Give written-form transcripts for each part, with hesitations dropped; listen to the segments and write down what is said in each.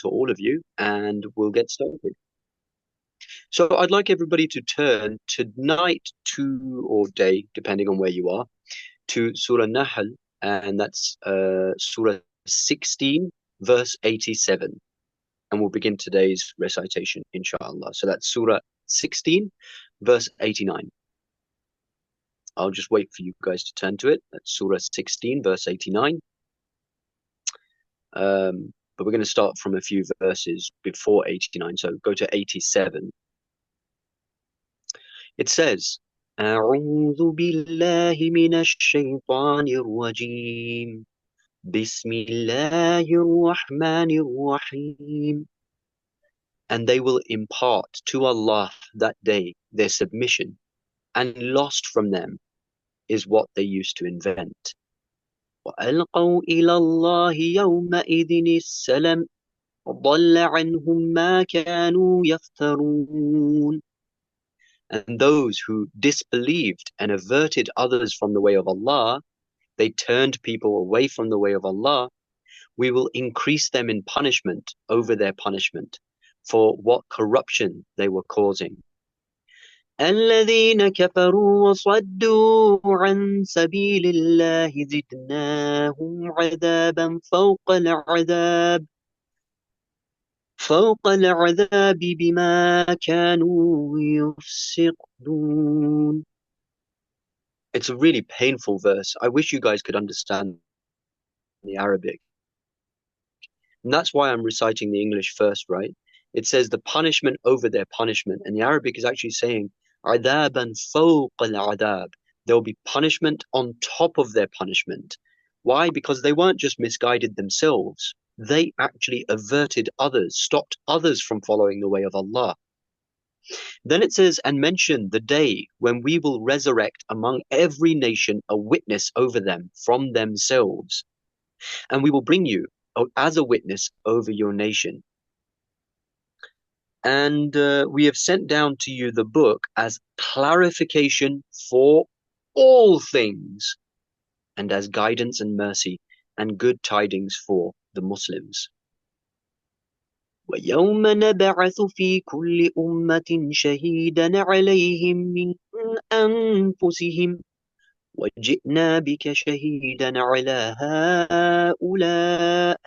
to all of you, and we'll get started. So I'd like everybody to turn tonight to, or day, depending on where you are, to Surah Nahl, and that's Surah 16, verse 87. And we'll begin today's recitation, inshallah. So that's Surah 16, verse 89. I'll just wait for you guys to turn to it. That's Surah 16, verse 89. But we're going to start from a few verses before 89. So go to 87. It says, أعوذ بالله من الشيطان الرجيم بسم الله الرحمن الرحيم. And they will impart to Allah that day their submission, and lost from them is what they used to invent. وألقوا إلى الله يومئذ السلم وضل عنهم ما كانوا يفترون. And those who disbelieved and averted others from the way of Allah, they turned people away from the way of Allah, we will increase them in punishment over their punishment for what corruption they were causing. الذين كفروا وصدوا عن سبيل الله زدناهم عذابا فوق العذاب بما كانوا يفسقون. It's a really painful verse. I wish you guys could understand the Arabic. And that's why I'm reciting the English first, right? It says the punishment over their punishment. And the Arabic is actually saying عذابا فوق العذاب. There will be punishment on top of their punishment. Why? Because they weren't just misguided themselves. They actually averted others, stopped others from following the way of Allah. Then it says, and mention the day when we will resurrect among every nation a witness over them from themselves. And we will bring you as a witness over your nation. And we have sent down to you the book as clarification for all things, and as guidance and mercy and good tidings for the Muslims. وَيَوْمَ نَبْعَثُ فِي كُلِّ أُمَّةٍ شَهِيدًا عَلَيْهِمْ مِنْ أَنفُسِهِمْ وَجِئْنَا بِكَ شَهِيدًا عَلَى هَؤُلَاءِ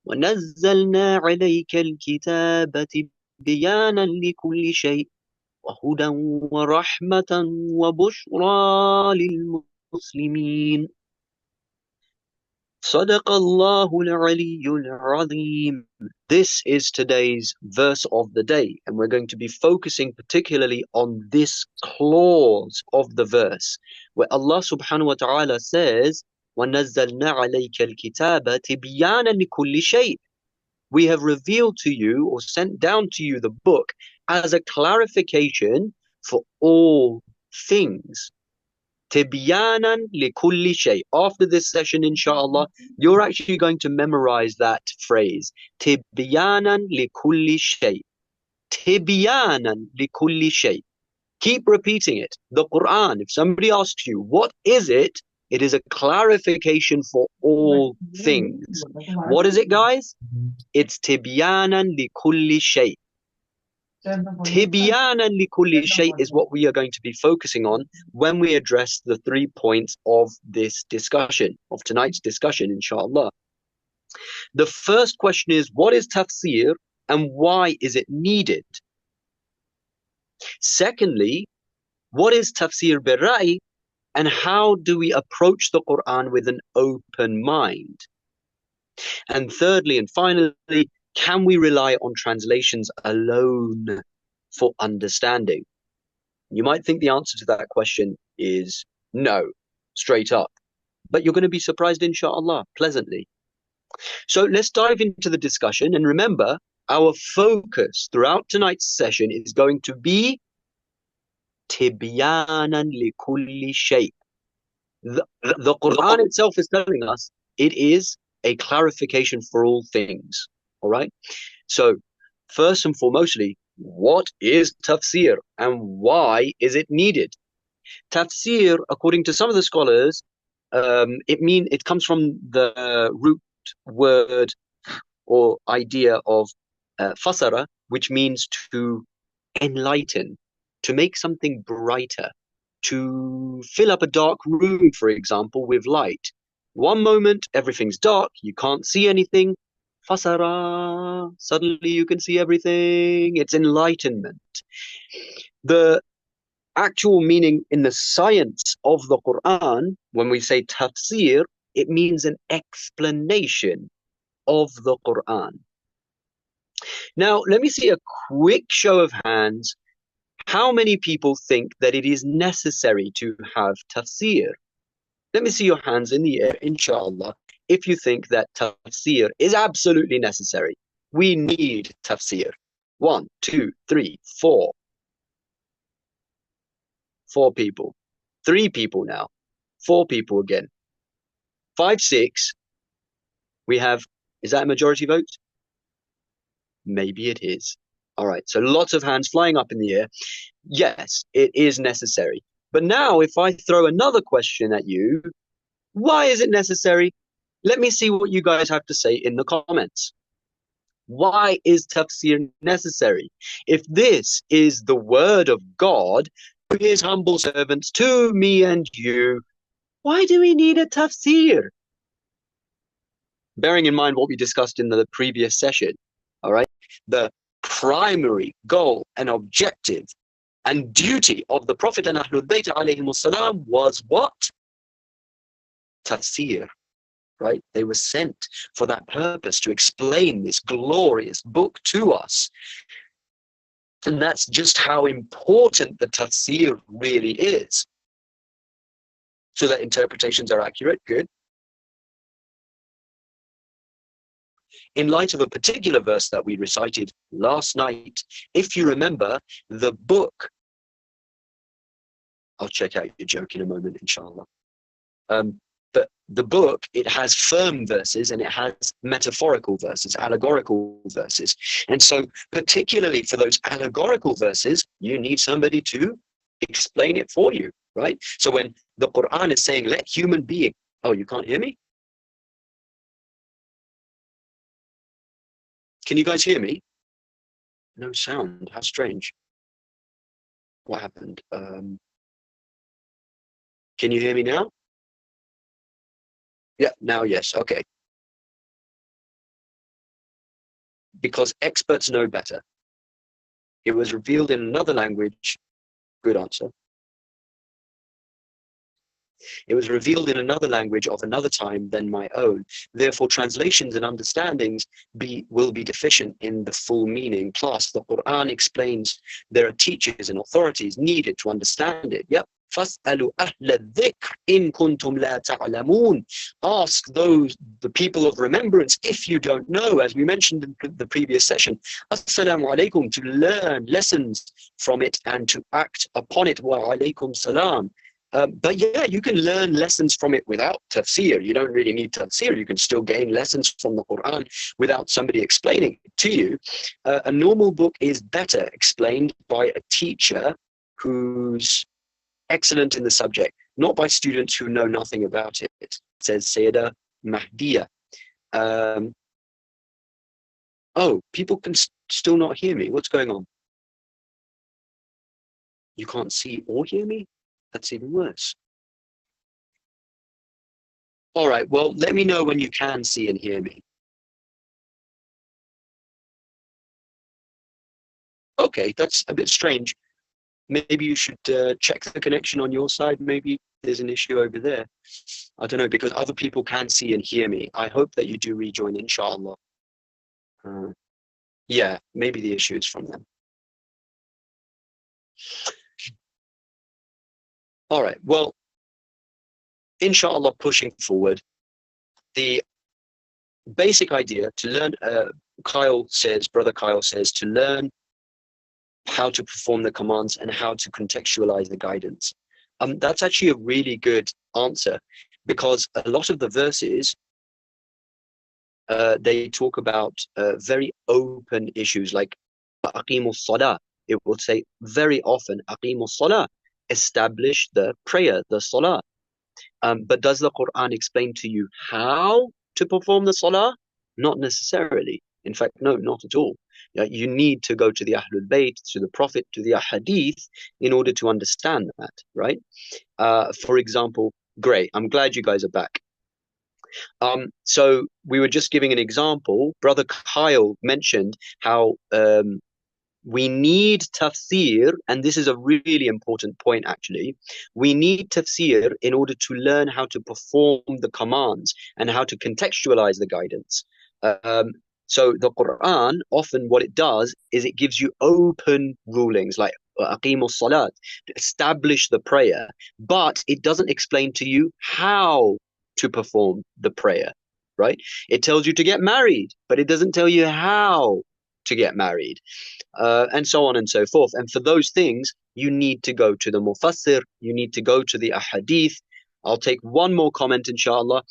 وَنَزَّلْنَا عَلَيْكَ الْكِتَابَ بيانا لكل شيء وهدى ورحمة وبشرى للمسلمين. صدق الله العلي العظيم. This is today's verse of the day, and we're going to be focusing particularly on this clause of the verse where Allah subhanahu wa ta'ala says وَنَزَّلْنَا عَلَيْكَ الْكِتَابَ تِبْيَانًا لِكُلِّ شَيْءٍ. We have revealed to you or sent down to you the book as a clarification for all things. Tibyanan likulli shay. After this session, inshallah, you're actually going to memorize that phrase. Tibyanan likulli shay. Tibyanan likulli shay. Keep repeating it. The Quran, if somebody asks you, what is it? It is a clarification for all things. What is it, guys? It's tibyanan likulli shay. Tibyanan likulli shay is what we are going to be focusing on when we address the 3 points of this discussion, of tonight's discussion, inshallah. The first question is, what is tafsir and why is it needed? Secondly, what is tafsir bil-ra'i and how do we approach the Quran with an open mind? And thirdly and finally, can we rely on translations alone for understanding? You might think the answer to that question is no, straight up. But you're going to be surprised, inshallah, pleasantly. So let's dive into the discussion. And remember, our focus throughout tonight's session is going to be tibyanan likulli shay. The Quran itself is telling us it is a clarification for all things. All right. So first and foremostly, what is tafsir and why is it needed? Tafsir, according to some of the scholars, it comes from the root word or idea of fasara, which means to enlighten, to make something brighter, to fill up a dark room, for example, with light. One moment, everything's dark, you can't see anything. Fasara, suddenly you can see everything. It's enlightenment. The actual meaning in the science of the Quran, when we say tafsir, it means an explanation of the Quran. Now, let me see a quick show of hands. How many people think that it is necessary to have tafsir? Let me see your hands in the air, inshallah, if you think that tafsir is absolutely necessary. We need tafsir. 1, 2, 3, 4. 4 people. 3 people now. 4 people again. 5, 6. We have, is that a majority vote? Maybe it is. All right, so lots of hands flying up in the air. Yes, it is necessary. But now, if I throw another question at you, why is it necessary? Let me see what you guys have to say in the comments. Why is tafsir necessary? If this is the word of God to his humble servants, to me and you, why do we need a tafsir? Bearing in mind what we discussed in the previous session, all right, the primary goal and objective and duty of the Prophet and Ahlul Bayt alayhimus salam was what? Tafsir, right? They were sent for that purpose, to explain this glorious book to us. And that's just how important the tafsir really is. So that interpretations are accurate, good. In light of a particular verse that we recited last night, if you remember, the book, I'll check out your joke in a moment, inshallah. But the book, it has firm verses and it has metaphorical verses, allegorical verses. And so particularly for those allegorical verses, you need somebody to explain it for you, right? So when the Quran is saying, let human being, oh, you can't hear me? Can you guys hear me? No sound, how strange. What happened? Can you hear me now? Yeah, now yes, okay. Because experts know better. It was revealed in another language. Good answer. It was revealed in another language of another time than my own. Therefore, translations and understandings will be deficient in the full meaning. Plus, the Quran explains there are teachers and authorities needed to understand it. Yep. فَاسْأَلُوا أَهْلَ الذِّكْرِ إِن كُنْتُمْ لَا تَعْلَمُونَ. Ask those, the people of remembrance, if you don't know, as we mentioned in the previous session. Assalamu alaikum, to learn lessons from it and to act upon it. Wa alaikum salam. But yeah, you can learn lessons from it without tafsir. You don't really need tafsir. You can still gain lessons from the Quran without somebody explaining it to you. A normal book is better explained by a teacher who's excellent in the subject, not by students who know nothing about it, says Sayyidah Mahdiya. Oh, people can still not hear me. What's going on? You can't see or hear me? That's even worse. All right, well, let me know when you can see and hear me. Okay, that's a bit strange. Maybe you should check the connection on your side. Maybe there's an issue over there. I don't know, because other people can see and hear me. I hope that you do rejoin, inshallah. Yeah, maybe the issue is from them. All right, well, inshallah, pushing forward, the basic idea to learn, Brother Kyle says, to learn how to perform the commands and how to contextualize the guidance. That's actually a really good answer, because a lot of the verses, they talk about very open issues like aqimus salah. It will say very often aqimus salah, establish the prayer, the salah. But does the Quran explain to you how to perform the salah? Not necessarily. In fact, no, not at all. You need to go to the Ahlul Bayt, to the Prophet, to the Ahadith in order to understand that, right? For example, great. I'm glad you guys are back. So we were just giving an example. Brother Kyle mentioned how we need tafsir, and this is a really important point actually. We need tafsir in order to learn how to perform the commands and how to contextualize the guidance. Um, so the Quran, often what it does is it gives you open rulings like aqimus salat, establish the prayer, but it doesn't explain to you how to perform the prayer, right? It tells you to get married, but it doesn't tell you how to get married, and so on and so forth. And for those things, you need to go to the Mufassir, you need to go to the Ahadith. I'll take one more comment, inshallah.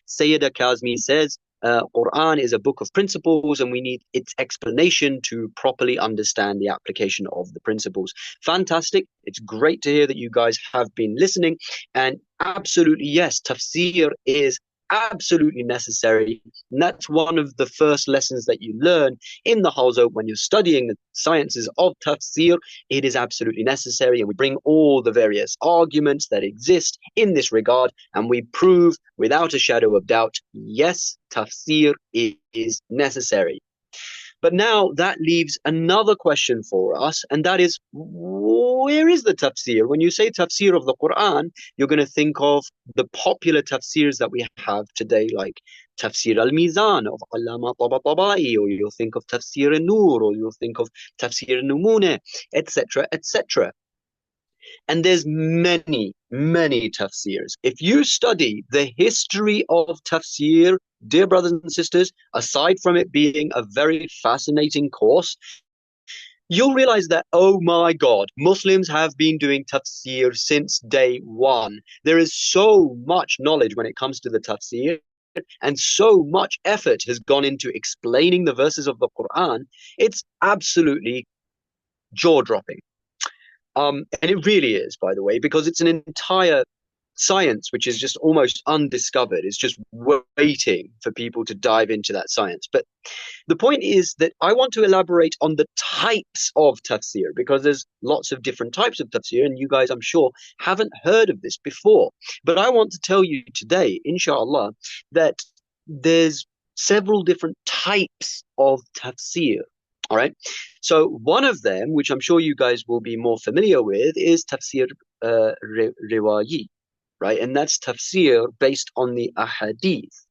Sayyida Kazmi says, Quran is a book of principles and we need its explanation to properly understand the application of the principles. Fantastic. It's great to hear that you guys have been listening. And absolutely, yes, tafsir is absolutely necessary. And that's one of the first lessons that you learn in the household when you're studying the sciences of tafsir. It is absolutely necessary, and we bring all the various arguments that exist in this regard, and we prove without a shadow of doubt, yes, tafsir is necessary. But now that leaves another question for us, and that is, where is the tafsir? When you say tafsir of the Quran, you're going to think of the popular tafsirs that we have today, like Tafsir al-Mizan of Allama Tabatabai, or you'll think of Tafsir al-Nur, or you'll think of Tafsir al-Numune, etc., etc. And there's many, many tafsirs. If you study the history of tafsir, dear brothers and sisters, aside from it being a very fascinating course, you'll realize that, oh my God, Muslims have been doing tafsir since day one. There is so much knowledge when it comes to the tafsir, and so much effort has gone into explaining the verses of the Quran. It's absolutely jaw-dropping. And it really is, by the way, because it's an entire science which is just almost undiscovered. It's just waiting for people to dive into that science. But the point is that I want to elaborate on the types of tafsir, because there's lots of different types of tafsir, and you guys, I'm sure, haven't heard of this before. But I want to tell you today, inshallah, that there's several different types of tafsir. All right. So one of them, which I'm sure you guys will be more familiar with, is tafsir riwayi, right? And that's tafsir based on the ahadith.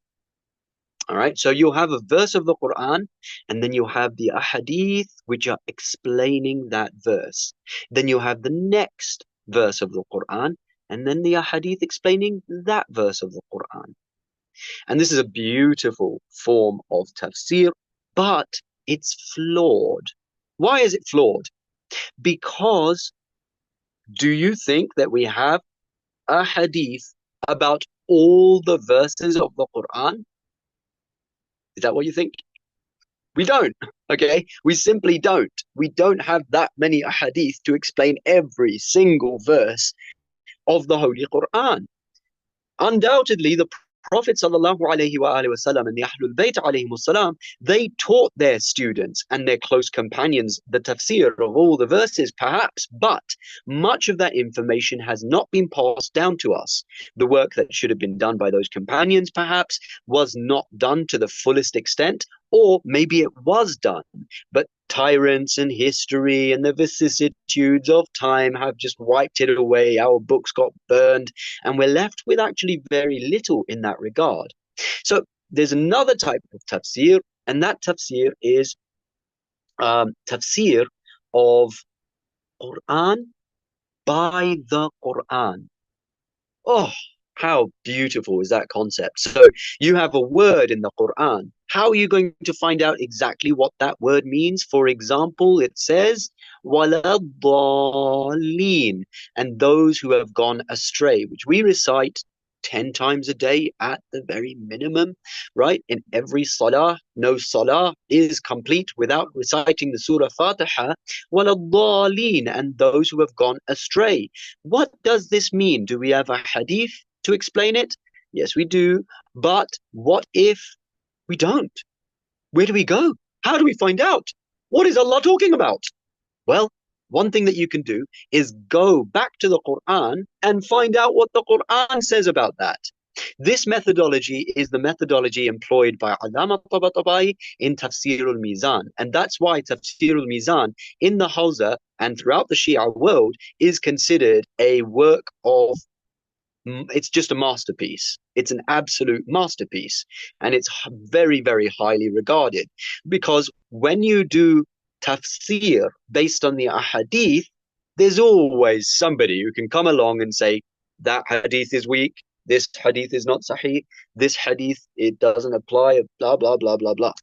All right. So you'll have a verse of the Quran, and then you'll have the ahadith, which are explaining that verse. Then you'll have the next verse of the Quran, and then the ahadith explaining that verse of the Quran. And this is a beautiful form of tafsir, but it's flawed. Why is it flawed? Because do you think that we have a hadith about all the verses of the Quran? Is that what you think? We don't, okay? We simply don't. We don't have that many hadith to explain every single verse of the Holy Quran. Undoubtedly, the Prophet sallallahu alaihi wasallam and the Ahlul Bayt alayhim salam, they taught their students and their close companions the tafsir of all the verses, perhaps, but much of that information has not been passed down to us. The work that should have been done by those companions, perhaps, was not done to the fullest extent, or maybe it was done, but tyrants and history and the vicissitudes of time have just wiped it away. Our books got burned, and we're left with actually very little in that regard. So there's another type of tafsir, and that tafsir is tafsir of Quran by the Quran. Oh, how beautiful is that concept? So you have a word in the Quran. How are you going to find out exactly what that word means? For example, it says, وَلَضَّالِّينَ, and those who have gone astray, which we recite 10 times a day at the very minimum, right? In every salah, no salah is complete without reciting the Surah Fatiha. وَلَضَّالِّينَ, and those who have gone astray. What does this mean? Do we have a hadith to explain it? Yes, we do. But what if we don't? Where do we go? How do we find out? What is Allah talking about? Well, one thing that you can do is go back to the Quran and find out what the Quran says about that. This methodology is the methodology employed by Allama Tabatabai in Tafsir al-Mizan. And that's why Tafsir al-Mizan in the Hausa and throughout the Shia world is considered a work of it's just a masterpiece. It's an absolute masterpiece. And it's very, very highly regarded because when you do tafsir based on the ahadith, there's always somebody who can come along and say, that hadith is weak. This hadith is not sahih. This hadith, it doesn't apply, blah, blah, blah, blah, blah.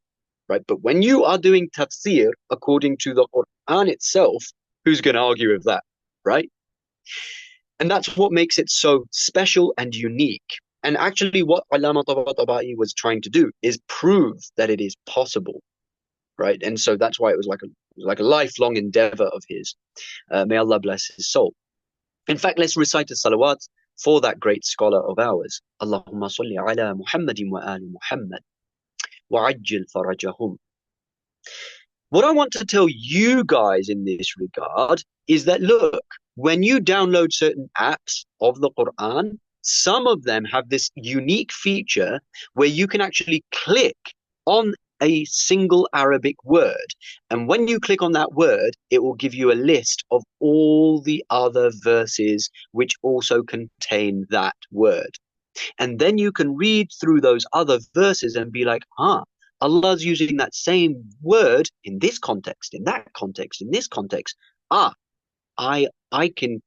Right. But when you are doing tafsir according to the Quran itself, who's going to argue with that? Right. And that's what makes it so special and unique. And actually, what Allama Tabatabai was trying to do is prove that it is possible, right? And so that's why it was like a lifelong endeavor of his. May Allah bless his soul. In fact, let's recite the salawat for that great scholar of ours. Allahumma salli ala Muhammadin wa ali Muhammad wa ajil farajahum. What I want to tell you guys in this regard is that look, when you download certain apps of the Quran, some of them have this unique feature where you can actually click on a single Arabic word. And when you click on that word, it will give you a list of all the other verses which also contain that word. And then you can read through those other verses and be like, Allah's using that same word in this context, in that context, in this context. I can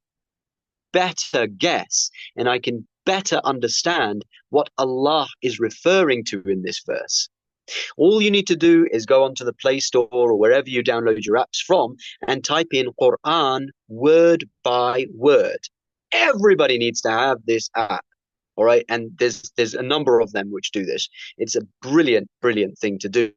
better guess and I can better understand what Allah is referring to in this verse. All you need to do is go onto the Play Store or wherever you download your apps from and type in Quran word by word. Everybody needs to have this app. All right. And there's a number of them which do this. It's a brilliant, brilliant thing to do.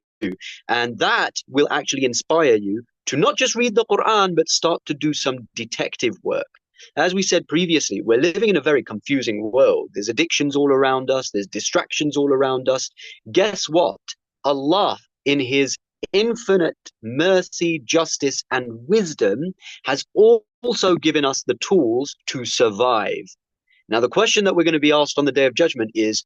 And that will actually inspire you to not just read the Quran, but start to do some detective work. As we said previously, we're living in a very confusing world. There's addictions all around us, there's distractions all around us. Guess what? Allah, in His infinite mercy, justice, and wisdom, has also given us the tools to survive. Now, the question that we're going to be asked on the Day of Judgment is,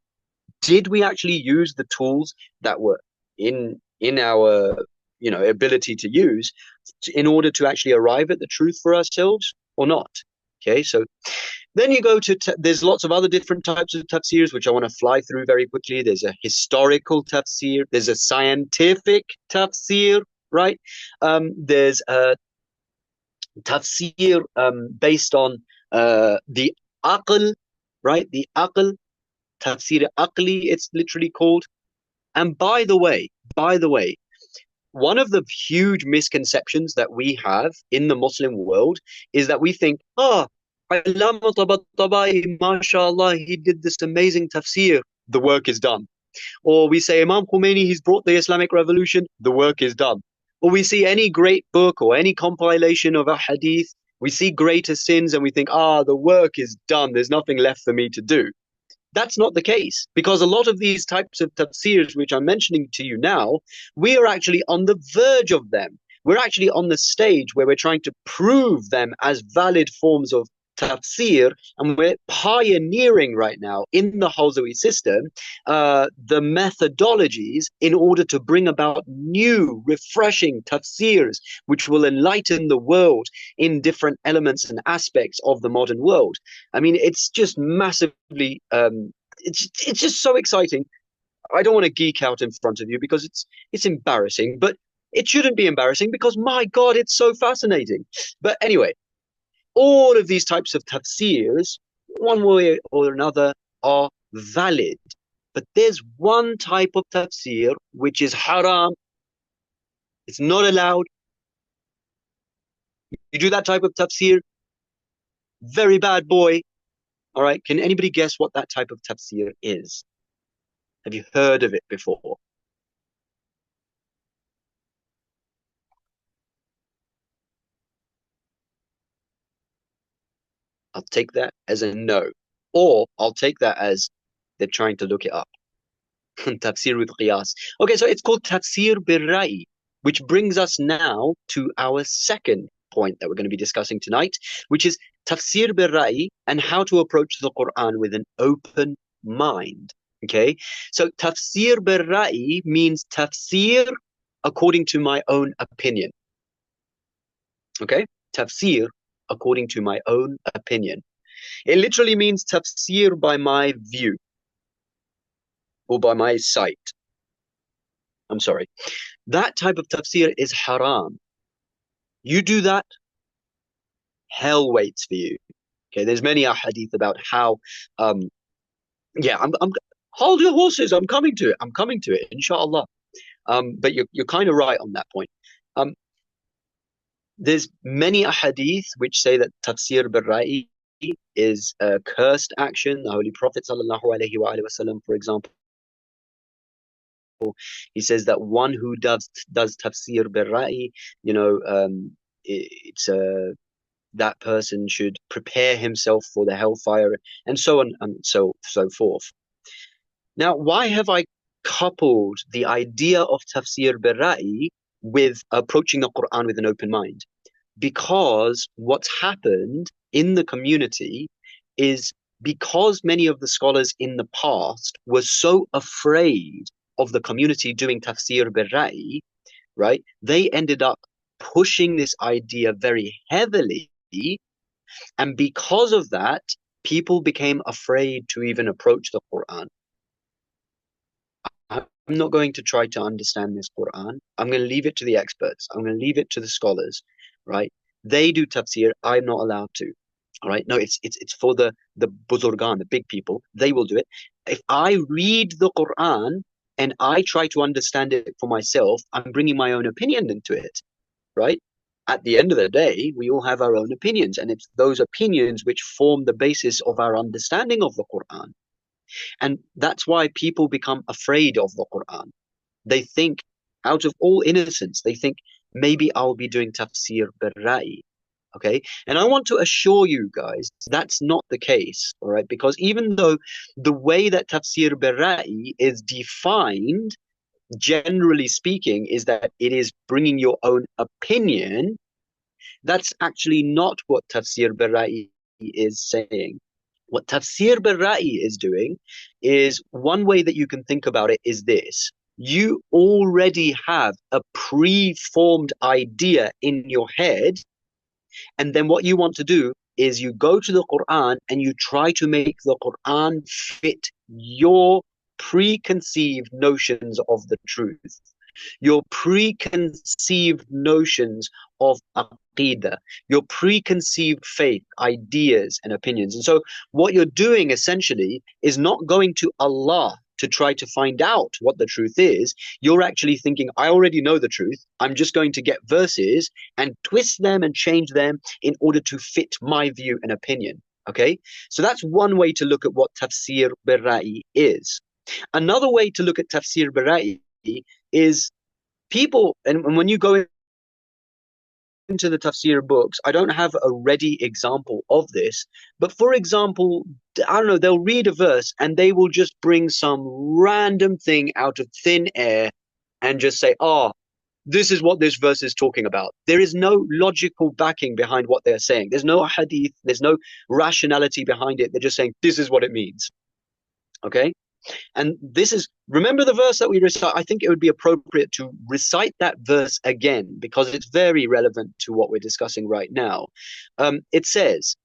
did we actually use the tools that were in our ability to use in order to actually arrive at the truth for ourselves or not? Okay, so then you go to there's lots of other different types of tafsirs which I want to fly through very quickly. There's a historical tafsir, there's a scientific tafsir, right? There's a tafsir based on the aql, right? The aql, tafsir aqli, it's literally called. And by the way, one of the huge misconceptions that we have in the Muslim world is that we think, Allama Tabatabai, mashallah, he did this amazing tafsir, the work is done. Or we say Imam Khomeini, he's brought the Islamic revolution, the work is done. Or we see any great book or any compilation of a hadith, we see greater sins and we think, the work is done, there's nothing left for me to do. That's not the case, because a lot of these types of tafsirs, which I'm mentioning to you now, we are actually on the verge of them. We're actually on the stage where we're trying to prove them as valid forms of tafsir, and we're pioneering right now in the Hawzawi system the methodologies in order to bring about new, refreshing tafsirs, which will enlighten the world in different elements and aspects of the modern world. I mean, it's just massively, it's just so exciting. I don't want to geek out in front of you because it's embarrassing, but it shouldn't be embarrassing because, my God, it's so fascinating. But anyway, all of these types of tafsirs, one way or another, are valid. But there's one type of tafsir which is haram. It's not allowed. You do that type of tafsir, very bad boy. All right. Can anybody guess what that type of tafsir is? Have you heard of it before? I'll take that as a no. Or I'll take that as they're trying to look it up. Tafsir with qiyas. Okay, so it's called Tafsir bil-Ra'i, which brings us now to our second point that we're going to be discussing tonight, which is Tafsir bil-Ra'i and how to approach the Quran with an open mind. Okay, so Tafsir bil-Ra'i means tafsir according to my own opinion. Okay, tafsir according to my own opinion. It literally means tafsir by my view or by my sight. I'm sorry. That type of tafsir is haram. You do that, hell waits for you. Okay, there's many ahadith about how, um, yeah, I'm, hold your horses. I'm coming to it. I'm coming to it, inshallah. But you're kind of right on that point. Um, there's many ahadith which say that tafsir bil-ra'i is a cursed action. The Holy Prophet sallallahu alaihi wasallam, for example, he says that one who does tafsir bil-ra'i, you know, it's a that person should prepare himself for the hellfire, and so on and so forth. Now, why have I coupled the idea of tafsir bil-ra'i with approaching the Quran with an open mind? Because what's happened in the community is because many of the scholars in the past were so afraid of the community doing tafsir bil-ra'i, right? They ended up pushing this idea very heavily, and because of that, people became afraid to even approach the Quran. I'm not going to try to understand this Quran. I'm going to leave it to the experts. I'm going to leave it to the scholars, right? They do tafsir. I'm not allowed to. All right. No, it's for the buzurgan, the big people. They will do it. If I read the Quran and I try to understand it for myself, I'm bringing my own opinion into it, right? At the end of the day, we all have our own opinions, and it's those opinions which form the basis of our understanding of the Quran. And that's why people become afraid of the Quran. They think, out of all innocence, they think maybe I'll be doing tafsir bil-ra'i. Okay. And I want to assure you guys that's not the case. All right. Because even though the way that tafsir bil-ra'i is defined, generally speaking, is that it is bringing your own opinion, that's actually not what tafsir bil-ra'i is saying. What Tafsir bil-Ra'i is doing is one way that you can think about it is this. You already have a pre-formed idea in your head, and then what you want to do is you go to the Quran and you try to make the Quran fit your preconceived notions of the truth, your preconceived notions of aqidah, your preconceived faith, ideas, and opinions. And so, what you're doing essentially is not going to Allah to try to find out what the truth is. You're actually thinking, I already know the truth. I'm just going to get verses and twist them and change them in order to fit my view and opinion. Okay? So, that's one way to look at what tafsir bil-ra'i is. Another way to look at tafsir bil-ra'i is people, and when you go into the tafsir books, I don't have a ready example of this, but for example, I don't know, they'll read a verse and they will just bring some random thing out of thin air and just say, oh, this is what this verse is talking about. There is no logical backing behind what they're saying. There's no hadith, there's no rationality behind it. They're just saying, this is what it means. Okay? And this is, remember the verse that we recite? I think it would be appropriate to recite that verse again because it's very relevant to what we're discussing right now. It says,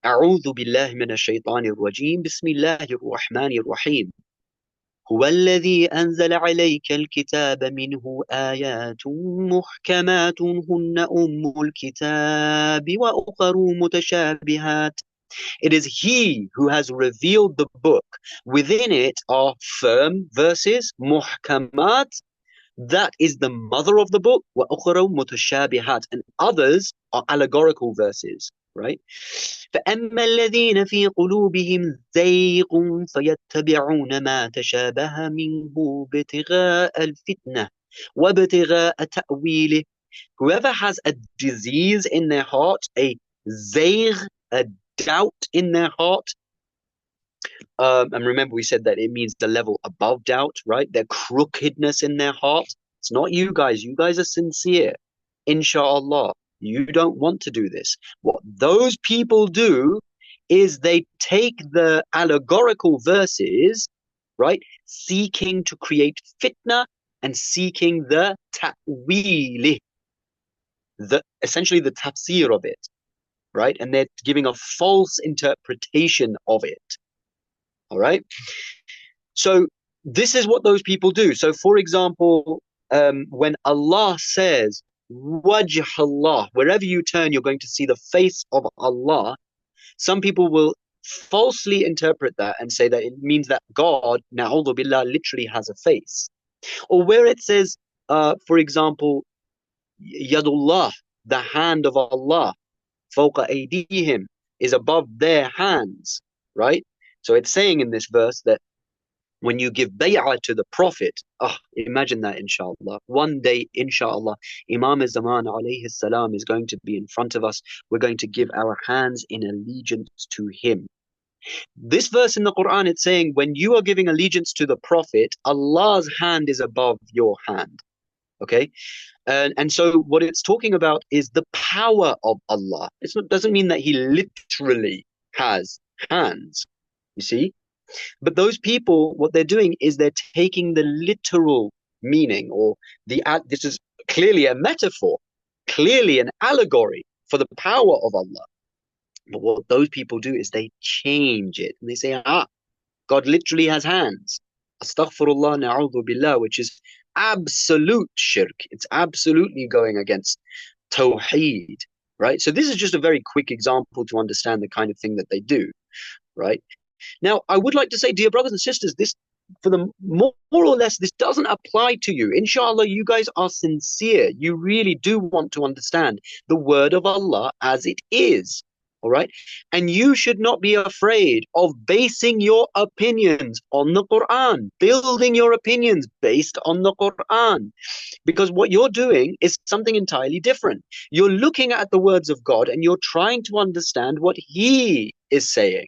أعوذ بالله من الشيطان الرجيم بسم الله الرحمن الرحيم هو الذي أنزل عليك الكتاب منه آيات محكمات هن أم الكتاب وأخر متشابهات. It is he who has revealed the book. Within it are firm verses, muhkamat, that is the mother of the book, وَأُخْرَى مُتَشَابِهَات, and others are allegorical verses, right? فَأَمَّا الَّذِينَ فِي قُلُوبِهِمْ زَيْغٌ فَيَتَّبِعُونَ مَا تَشَابَهَ مِنْهُ ابْتِغَاءَ الْفِتْنَةِ وَابْتِغَاءَ تَأْوِيلِهِ. Whoever has a disease in their heart, a zayg, a doubt in their heart, And remember, we said that it means the level above doubt, right? Their crookedness in their heart. It's not you guys. You guys are sincere. Inshallah. You don't want to do this. What those people do is they take the allegorical verses, right? Seeking to create fitna and seeking the ta'wili, essentially the tafsir of it, right? And they're giving a false interpretation of it. All right. So this is what those people do. So, for example, when Allah says, Wajh Allah, wherever you turn, you're going to see the face of Allah. Some people will falsely interpret that and say that it means that God, na'udhu billah, literally has a face. Or where it says, for example, Yadullah, the hand of Allah, fawqa aydihim, is above their hands, right? So it's saying in this verse that when you give bay'ah to the Prophet, imagine that, inshallah. One day, inshallah, Imam Zaman alayhi salam is going to be in front of us. We're going to give our hands in allegiance to him. This verse in the Quran, it's saying when you are giving allegiance to the Prophet, Allah's hand is above your hand. Okay? And so what it's talking about is the power of Allah. It doesn't mean that he literally has hands, you see? But those people, what they're doing is they're taking the literal meaning, or this is clearly a metaphor, clearly an allegory for the power of Allah. But what those people do is they change it and they say, God literally has hands. Astaghfirullah, na'udhu billah, which is absolute shirk. It's absolutely going against tawheed, right? So this is just a very quick example to understand the kind of thing that they do, right? Now, I would like to say, dear brothers and sisters, this, for the more or less, this doesn't apply to you. Inshallah, you guys are sincere. You really do want to understand the word of Allah as it is. All right. And you should not be afraid of basing your opinions on the Quran, building your opinions based on the Quran. Because what you're doing is something entirely different. You're looking at the words of God and you're trying to understand what He is saying.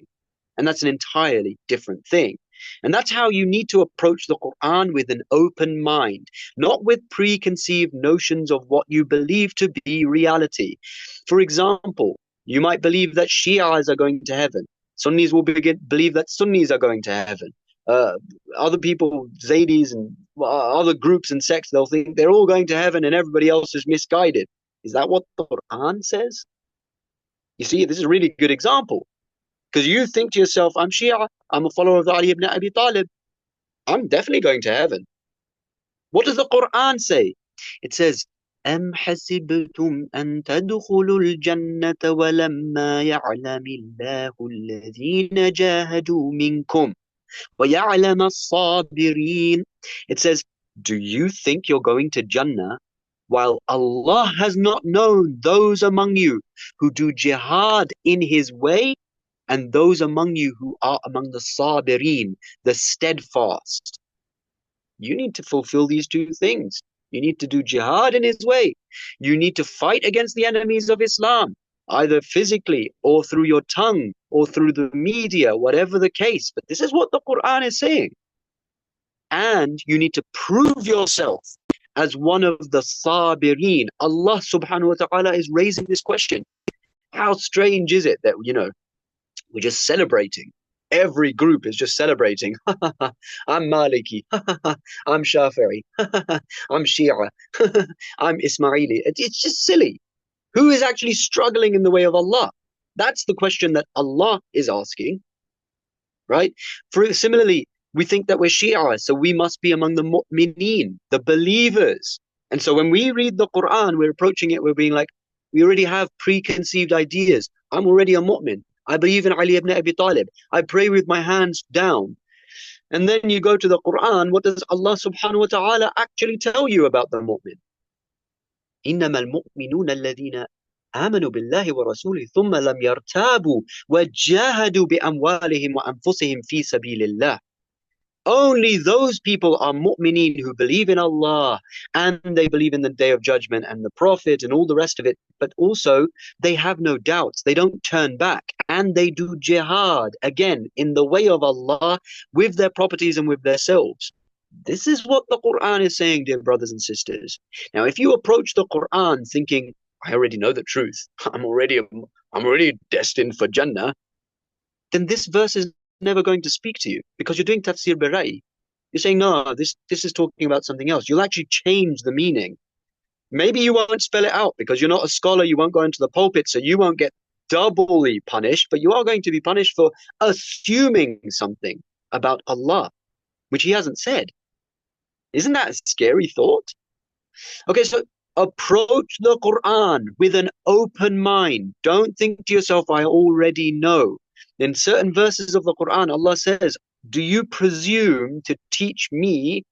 And that's an entirely different thing. And that's how you need to approach the Quran, with an open mind, not with preconceived notions of what you believe to be reality. For example, you might believe that Shias are going to heaven. Sunnis will believe that Sunnis are going to heaven. Other people, Zaydis and other groups and sects, they'll think they're all going to heaven and everybody else is misguided. Is that what the Quran says? You see, this is a really good example. Because you think to yourself, I'm Shia, I'm a follower of Ali ibn Abi Talib, I'm definitely going to heaven. What does the Quran say? It says, أَمْ حَسِبْتُمْ أَن تَدْخُلُوا الْجَنَّةَ وَلَمَّا يَعْلَمِ اللَّهُ الَّذِينَ جَاهَدُوا مِنْكُمْ وَيَعْلَمَ الصَّابِرِينَ. It says, do you think you're going to Jannah while Allah has not known those among you who do jihad in His way, and those among you who are among the sabirin, the steadfast? You need to fulfill these two things. You need to do jihad in His way. You need to fight against the enemies of Islam, either physically or through your tongue or through the media, whatever the case. But this is what the Quran is saying. And you need to prove yourself as one of the sabirin. Allah subhanahu wa ta'ala is raising this question. How strange is it that, we're just celebrating. Every group is just celebrating. I'm Maliki. I'm Shafi'i. I'm Shia. I'm Ismaili. It's just silly. Who is actually struggling in the way of Allah? That's the question that Allah is asking, right? Similarly, we think that we're Shia, so we must be among the mu'mineen, the believers. And so when we read the Quran, we're approaching it, we're being like, we already have preconceived ideas. I'm already a mu'min. I believe in Ali ibn Abi Talib. I pray with my hands down. And then you go to the Quran, what does Allah subhanahu wa ta'ala actually tell you about the mu'min? إِنَّمَا الْمُؤْمِنُونَ الَّذِينَ آمَنُوا بِاللَّهِ وَرَسُولِهِ ثُمَّ لَمْ يَرْتَابُوا وَجَاهَدُوا بِأَمْوَالِهِمْ وَأَنفُسِهِمْ فِي سَبِيلِ اللَّهِ. Only those people are mu'mineen who believe in Allah and they believe in the Day of Judgment and the Prophet and all the rest of it, but also they have no doubts. They don't turn back and they do jihad, again, in the way of Allah with their properties and with themselves. This is what the Quran is saying, dear brothers and sisters. Now, if you approach the Quran thinking, I already know the truth, I'm already destined for Jannah, then this verse is never going to speak to you because you're doing tafsir birai. You're saying, no, this is talking about something else. You'll actually change the meaning. Maybe you won't spell it out because you're not a scholar, you won't go into the pulpit, so you won't get doubly punished, but you are going to be punished for assuming something about Allah, which he hasn't said. Isn't that a scary thought? Okay, so approach the Quran with an open mind. Don't think to yourself, I already know. In certain verses of the Quran, Allah says, do you presume to teach me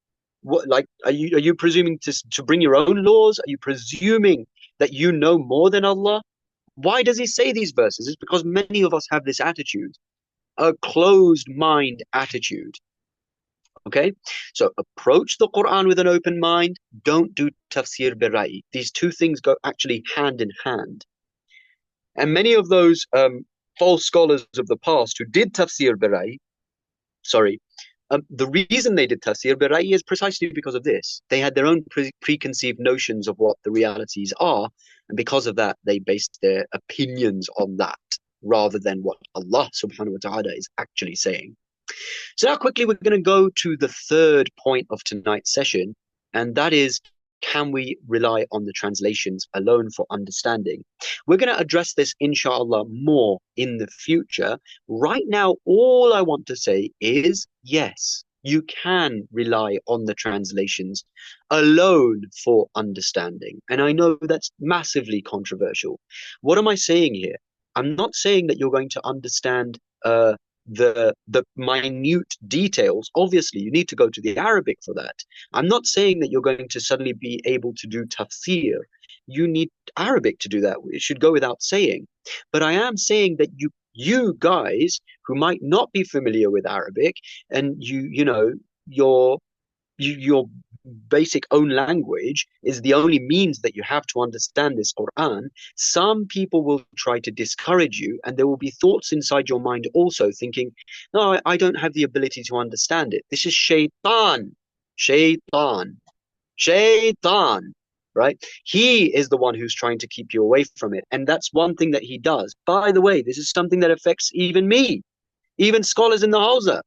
what, like, are you presuming to bring your own laws? Are you presuming that you know more than Allah? Why does he say these verses? It's because many of us have this attitude, a closed mind attitude. Okay, so approach the Quran with an open mind. Don't do tafsir birai. These two things go actually hand in hand. And many of those false scholars of the past who did tafsir birai, sorry, the reason they did tafsir birai is precisely because of this. They had their own preconceived notions of what the realities are, and because of that, they based their opinions on that rather than what Allah subhanahu wa ta'ala is actually saying. So now quickly we're going to go to the third point of tonight's session, and that is, can we rely on the translations alone for understanding? We're going to address this inshallah more in the future. Right now, all I want to say is yes, you can rely on the translations alone for understanding. And I know that's massively controversial. What am I saying here? I'm not saying that you're going to understand the minute details. Obviously, you need to go to the Arabic for that. I'm not saying that you're going to suddenly be able to do tafsir. You need Arabic to do that. It should go without saying. But I am saying that you guys who might not be familiar with Arabic, and your basic own language is the only means that you have to understand this Quran, some people will try to discourage you, and there will be thoughts inside your mind also thinking, no, I don't have the ability to understand it. This is shaitan, shaitan, shaitan, right? He is the one who's trying to keep you away from it. And that's one thing that he does. By the way, this is something that affects even me, even scholars in the Hausa,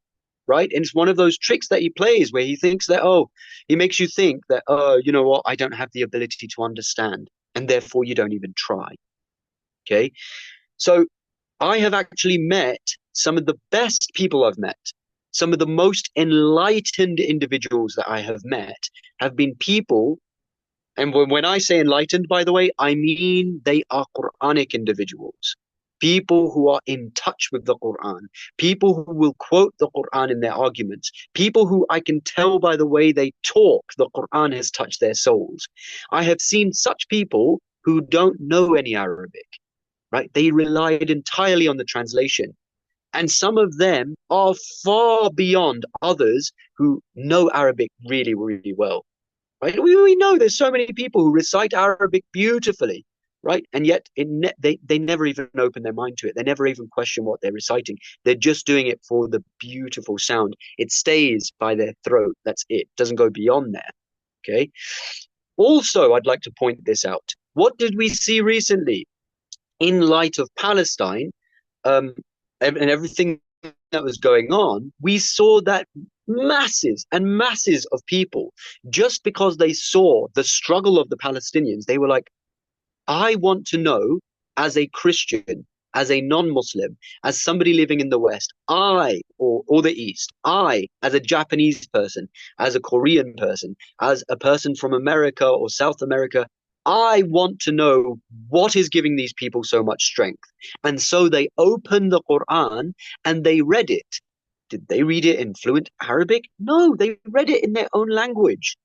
right? And it's one of those tricks that he plays where he thinks that, oh, he makes you think that, you know what, I don't have the ability to understand, and therefore you don't even try. Okay. So I have actually met some of the best people I've met. Some of the most enlightened individuals that I have met have been people, and when I say enlightened, by the way, I mean they are Quranic individuals. People who are in touch with the Quran, people who will quote the Quran in their arguments, people who I can tell by the way they talk, the Quran has touched their souls. I have seen such people who don't know any Arabic, right? They relied entirely on the translation. And some of them are far beyond others who know Arabic really, really well. Right? We know there's so many people who recite Arabic beautifully, right? And yet they never even open their mind to it. They never even question what they're reciting. They're just doing it for the beautiful sound. It stays by their throat. That's it. Doesn't go beyond there. Okay. Also, I'd like to point this out. What did we see recently in light of Palestine, and everything that was going on? We saw that masses and masses of people, just because they saw the struggle of the Palestinians, they were like, I want to know, as a Christian, as a non-Muslim, as somebody living in the West, or the East, I, as a Japanese person, as a Korean person, as a person from America or South America, I want to know what is giving these people so much strength. And so they opened the Quran and they read it. Did they read it in fluent Arabic? No, they read it in their own language.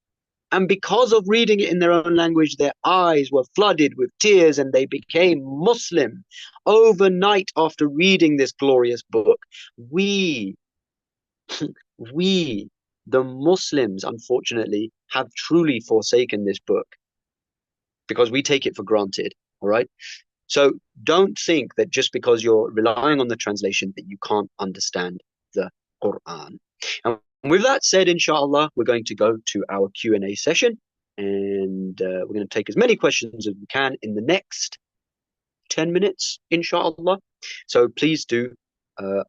And because of reading it in their own language, their eyes were flooded with tears and they became Muslim overnight after reading this glorious book. We, we, the Muslims, unfortunately, have truly forsaken this book because we take it for granted. All right. So don't think that just because you're relying on the translation that you can't understand the Quran. And with that said, inshallah, we're going to go to our Q&A session, and we're going to take as many questions as we can in the next 10 minutes, inshallah. So please do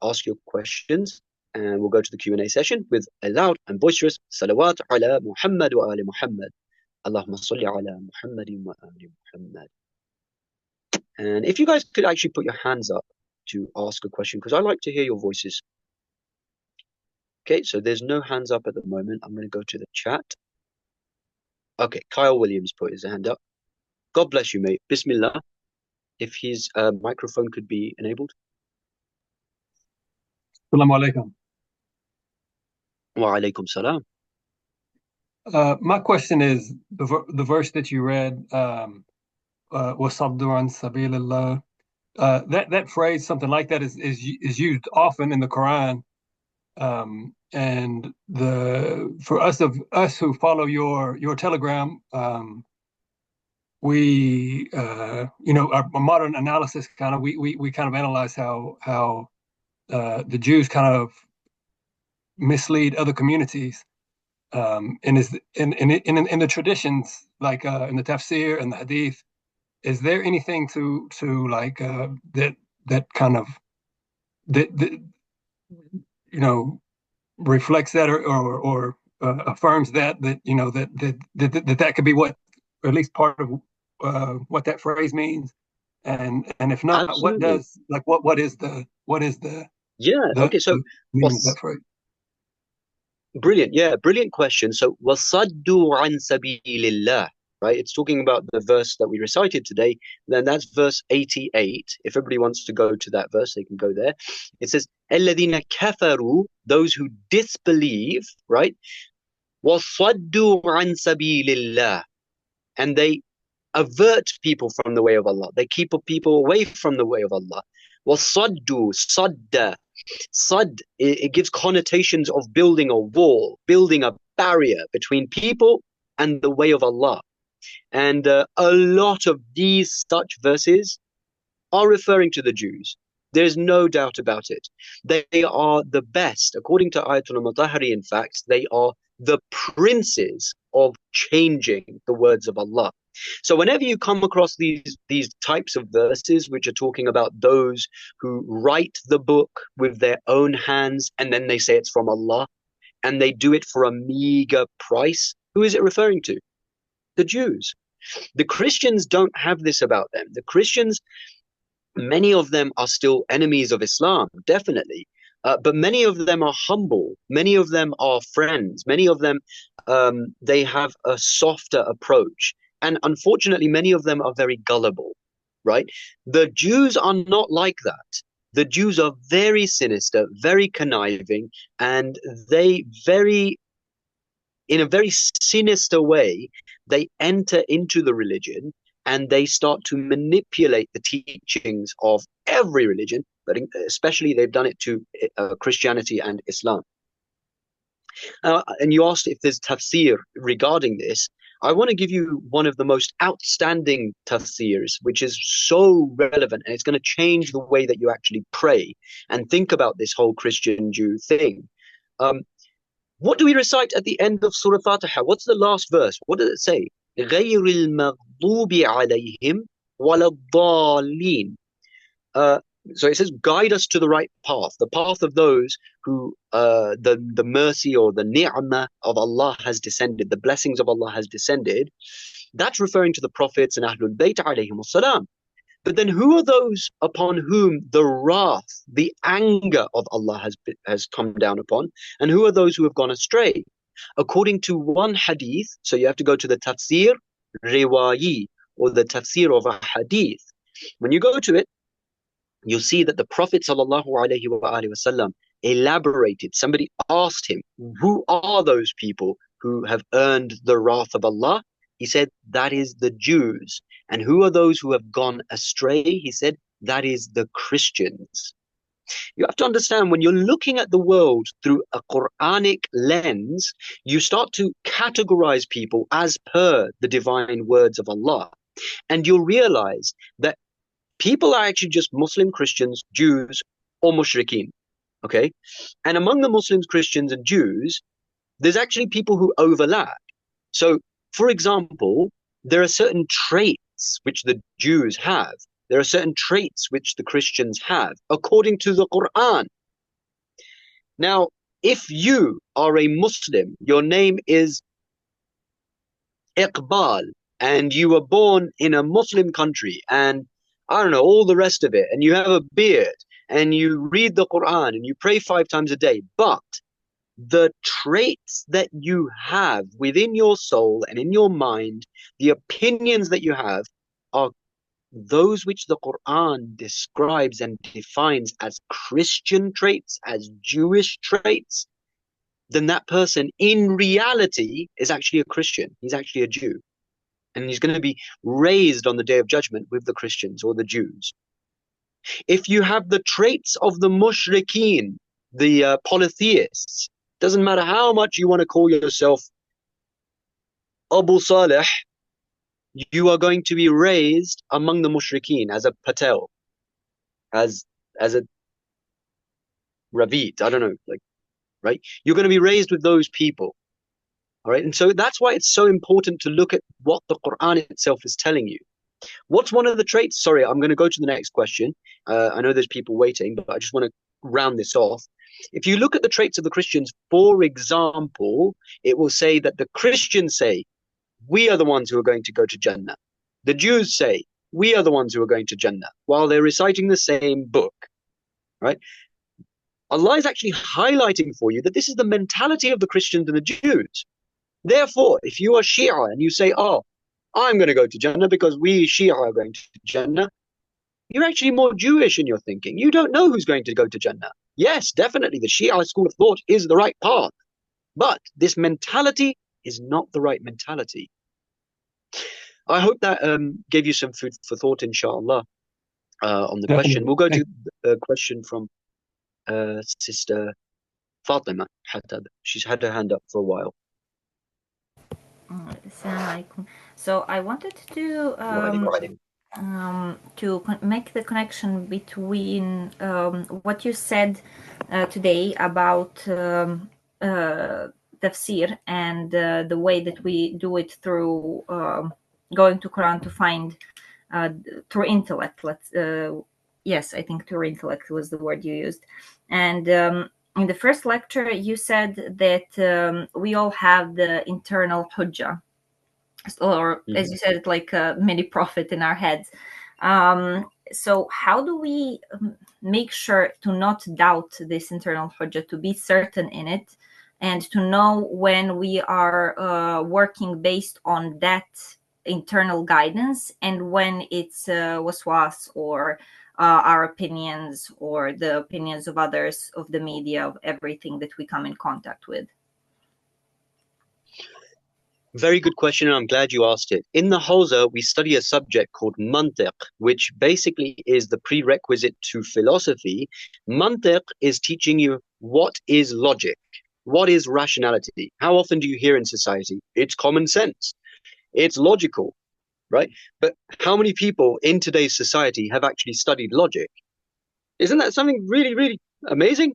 ask your questions, and we'll go to the Q&A session with a loud and boisterous salawat ala Muhammad wa ali Muhammad. Allahumma salli ala Muhammadin wa ali Muhammad. And if you guys could actually put your hands up to ask a question, because I like to hear your voices. Okay, so there's no hands up at the moment. I'm going to go to the chat. Okay, Kyle Williams put his hand up. God bless you, mate. Bismillah. If his microphone could be enabled. Assalamu alaikum. Wa alaikum salam. My question is the verse that you read, وَصَدُّوا عَنْ سَبِيلِ اللَّهِ. That phrase, something like that, is used often in the Quran. And for us who follow your Telegram, we our modern analysis kind of we kind of analyze how the Jews kind of mislead other communities. And is in the traditions, like in the Tafsir and the Hadith, is there anything to like that kind of that reflects that or affirms that that could be what, or at least part of what that phrase means, and if not, Absolutely. what is the Yeah. Okay. So, meaning of that was phrase? brilliant. Yeah, brilliant question. So, wasaddu an sabilillah, right? It's talking about the verse that we recited today. Then that's verse 88. If everybody wants to go to that verse, they can go there. It says, "Alladhina kafaru," those who disbelieve, right? Wasaddu an sabilillah, and they avert people from the way of Allah. They keep people away from the way of Allah. Wasaddu, sadda. Sad, it gives connotations of building a wall, building a barrier between people and the way of Allah. And a lot of these such verses are referring to the Jews. There's no doubt about it. They are the best. According to Ayatul Mutahari, in fact, they are the princes of changing the words of Allah. So whenever you come across these types of verses which are talking about those who write the book with their own hands and then they say it's from Allah and they do it for a meager price, who is it referring to? The Jews. The Christians don't have this about them. The Christians, many of them are still enemies of Islam, definitely. But many of them are humble. Many of them are friends. Many of them, they have a softer approach. And unfortunately, many of them are very gullible, right? The Jews are not like that. The Jews are very sinister, very conniving, and in a very sinister way, they enter into the religion and they start to manipulate the teachings of every religion, but especially they've done it to Christianity and Islam. And you asked if there's tafsir regarding this. I want to give you one of the most outstanding tafsirs, which is so relevant, and it's going to change the way that you actually pray and think about this whole Christian Jew thing. What do we recite at the end of Surah Fatiha? What's the last verse? What does it say? غَيْرِ الْمَغْضُوبِ عَلَيْهِمْ وَلَا الضَّالِّينَ. So it says, guide us to the right path, the path of those who the mercy or the ni'mah of Allah has descended, the blessings of Allah has descended. That's referring to the prophets and Ahlul Bayt alayhim salam. But then who are those upon whom the wrath, the anger of Allah has come down upon? And who are those who have gone astray? According to one hadith, so you have to go to the tafsir riwayi, or the tafsir of a hadith. When you go to it, you'll see that the Prophet ﷺ elaborated. Somebody asked him, who are those people who have earned the wrath of Allah? He said, that is the Jews. And who are those who have gone astray? He said, that is the Christians. You have to understand, when you're looking at the world through a Quranic lens, you start to categorize people as per the divine words of Allah. And you'll realize that People are actually just Muslim, Christians, Jews, or mushrikeen. Okay? And among the Muslims, Christians, and Jews, there's actually people who overlap. So, for example, there are certain traits which the Jews have. There are certain traits which the Christians have, according to the Quran. Now, if you are a Muslim, your name is Iqbal, and you were born in a Muslim country, and I don't know, all the rest of it, and you have a beard, and you read the Quran, and you pray 5 times a day, but the traits that you have within your soul and in your mind, the opinions that you have, are those which the Quran describes and defines as Christian traits, as Jewish traits, then that person in reality is actually a Christian. He's actually a Jew. And he's going to be raised on the day of judgment with the Christians or the Jews. If you have the traits of the mushrikeen, the polytheists, doesn't matter how much you want to call yourself Abu Saleh, you are going to be raised among the mushrikeen as a patel, as a Ravid, I don't know, like, right? You're going to be raised with those people. All right. And so that's why it's so important to look at what the Quran itself is telling you. What's one of the traits? Sorry, I'm going to go to the next question. I know there's people waiting, but I just want to round this off. If you look at the traits of the Christians, for example, it will say that the Christians say, we are the ones who are going to go to Jannah. The Jews say, we are the ones who are going to Jannah, while they're reciting the same book, right? Allah is actually highlighting for you that this is the mentality of the Christians and the Jews. Therefore, if you are Shia and you say, oh, I'm going to go to Jannah because we Shia are going to Jannah, you're actually more Jewish in your thinking. You don't know who's going to go to Jannah. Yes, definitely, the Shia school of thought is the right path. But this mentality is not the right mentality. I hope that gave you some food for thought, inshallah, on the question. Definitely. We'll go to the question from Sister Fatima Haddad. She's had her hand up for a while. Assalamualaikum. So I wanted to make the connection between what you said today about tafsir and the way that we do it through going to Quran to find through intellect. Yes, I think through intellect was the word you used. And in the first lecture, you said that we all have the internal hujjah, or as you said, like a mini prophet in our heads. So how do we make sure to not doubt this internal hujjah, to be certain in it, and to know when we are working based on that internal guidance and when it's waswas or our opinions or the opinions of others, of the media, of everything that we come in contact with? Very good question, and I'm glad you asked it. In the Hausa, we study a subject called mantiq, which basically is the prerequisite to philosophy. Mantiq is teaching you what is logic, what is rationality. How often do you hear in society? It's common sense, it's logical, right? But how many people in today's society have actually studied logic? Isn't that something really, really amazing?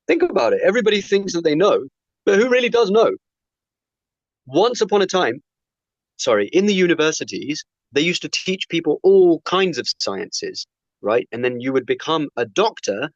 Think about it. Everybody thinks that they know, but who really does know? Once upon a time, in the universities, they used to teach people all kinds of sciences, right? And then you would become a doctor,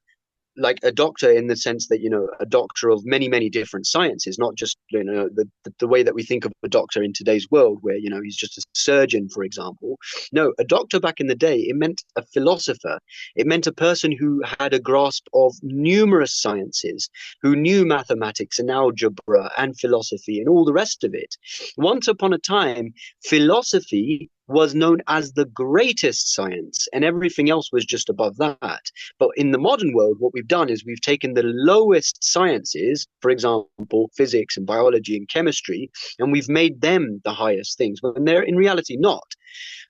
like a doctor in the sense that, a doctor of many, many different sciences, not just, the way that we think of a doctor in today's world where, he's just a surgeon, for example. No, a doctor back in the day, it meant a philosopher. It meant a person who had a grasp of numerous sciences, who knew mathematics and algebra and philosophy and all the rest of it. Once upon a time, philosophy was known as the greatest science, and everything else was just above that. But in the modern world, what we've done is we've taken the lowest sciences, for example, physics and biology and chemistry, and we've made them the highest things, when they're in reality not.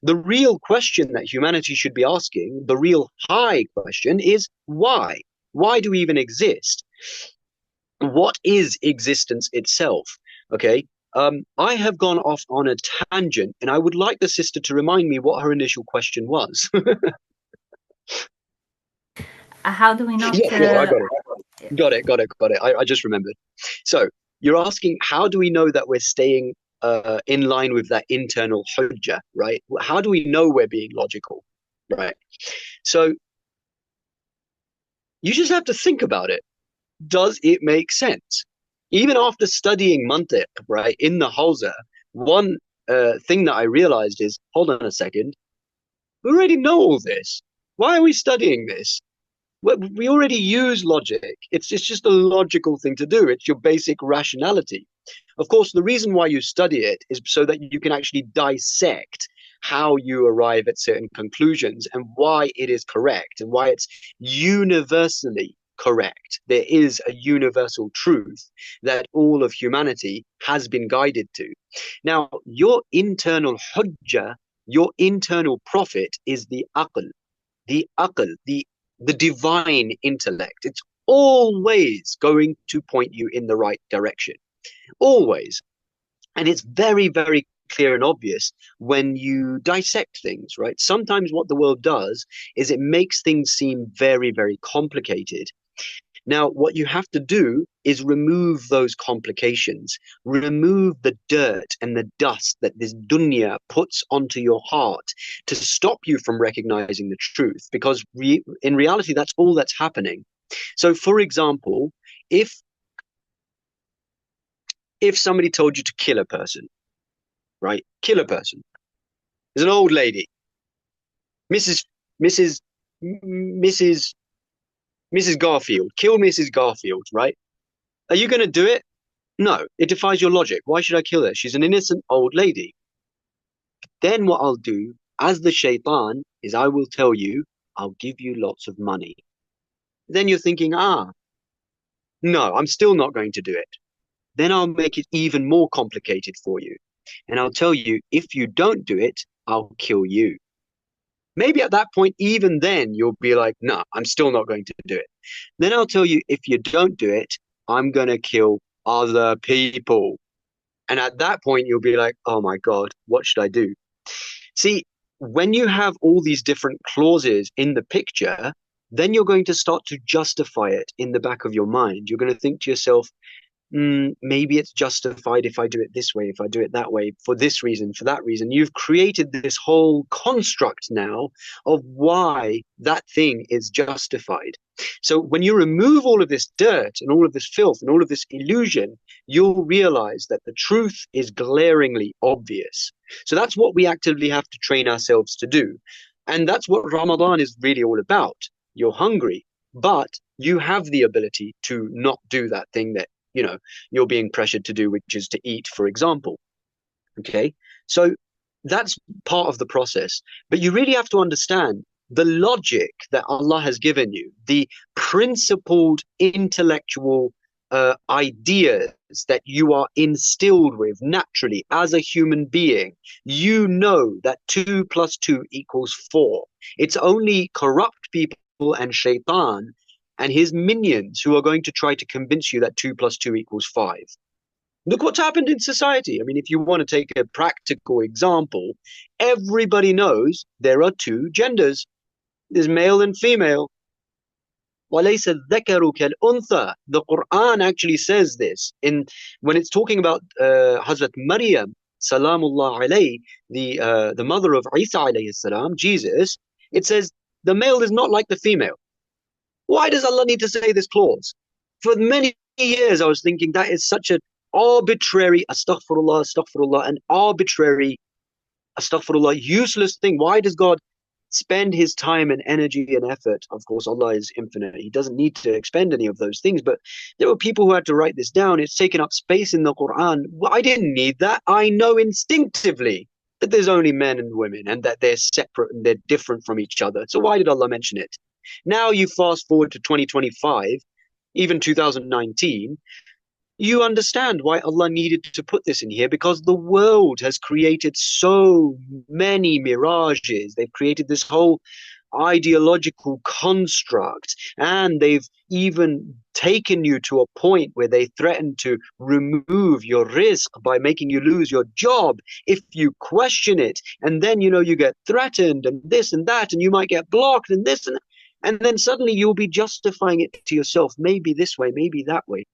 The real question that humanity should be asking, the real high question, is why? Why do we even exist? What is existence itself? Okay. I have gone off on a tangent, and I would like the sister to remind me what her initial question was. How do we not? Yeah, I got it. Got it. I just remembered. So you're asking, how do we know that we're staying in line with that internal hujjah, right? How do we know we're being logical, right? So you just have to think about it. Does it make sense? Even after studying mantiq, right, in the Hausa, one thing that I realized is, hold on a second, we already know all this. Why are we studying this? We already use logic. It's just a logical thing to do. It's your basic rationality. Of course, the reason why you study it is so that you can actually dissect how you arrive at certain conclusions and why it is correct and why it's universally correct. There is a universal truth that all of humanity has been guided to. Now, your internal hujjah, your internal prophet is the divine intellect. It's always going to point you in the right direction. Always. And it's very, very clear and obvious when you dissect things, right? Sometimes what the world does is it makes things seem very, very complicated. Now, what you have to do is remove those complications, remove the dirt and the dust that this dunya puts onto your heart to stop you from recognizing the truth, because in reality, that's all that's happening. So, for example, if somebody told you to kill a person, right? Kill a person. There's an old lady, Mrs. Mrs. Mrs. Mrs. Garfield. Kill Mrs. Garfield, right? Are you going to do it? No, it defies your logic. Why should I kill her? She's an innocent old lady. Then what I'll do, as the shaitan, is I will tell you, I'll give you lots of money. Then you're thinking, no, I'm still not going to do it. Then I'll make it even more complicated for you. And I'll tell you, if you don't do it, I'll kill you. Maybe at that point, even then, you'll be like, no, I'm still not going to do it. Then I'll tell you, if you don't do it, I'm going to kill other people. And at that point, you'll be like, oh my God, what should I do? See, when you have all these different clauses in the picture, then you're going to start to justify it in the back of your mind. You're going to think to yourself, maybe it's justified if I do it this way, if I do it that way, for this reason, for that reason. You've created this whole construct now of why that thing is justified. So when you remove all of this dirt and all of this filth and all of this illusion, you'll realize that the truth is glaringly obvious. So that's what we actively have to train ourselves to do. And that's what Ramadan is really all about. You're hungry, but you have the ability to not do that thing that you're being pressured to do, which is to eat, for example. Okay, so that's part of the process, but you really have to understand the logic that Allah has given you, the principled intellectual ideas that you are instilled with naturally as a human being. You know that 2 plus 2 equals 4. It's only corrupt people and shaitan and his minions who are going to try to convince you that 2 plus 2 equals 5. Look what's happened in society. I mean, if you want to take a practical example, everybody knows there are 2 genders. There's male and female. وَلَيْسَ الذَّكَرُ كَالْأُنثَى. The Quran actually says this when it's talking about Hazrat Maryam, salamullah alayhi, the mother of Isa alayhi salam, Jesus. It says the male is not like the female. Why does Allah need to say this clause? For many years, I was thinking that is such an arbitrary, astaghfirullah, an arbitrary, astaghfirullah, useless thing. Why does God spend his time and energy and effort? Of course, Allah is infinite. He doesn't need to expend any of those things, but there were people who had to write this down. It's taken up space in the Quran. Well, I didn't need that. I know instinctively that there's only men and women and that they're separate and they're different from each other. So why did Allah mention it? Now you fast forward to 2025, even 2019, you understand why Allah needed to put this in here, because the world has created so many mirages. They've created this whole ideological construct, and they've even taken you to a point where they threaten to remove your rizq by making you lose your job if you question it, and then you get threatened and this and that, and you might get blocked and this and then suddenly you'll be justifying it to yourself, maybe this way, maybe that way.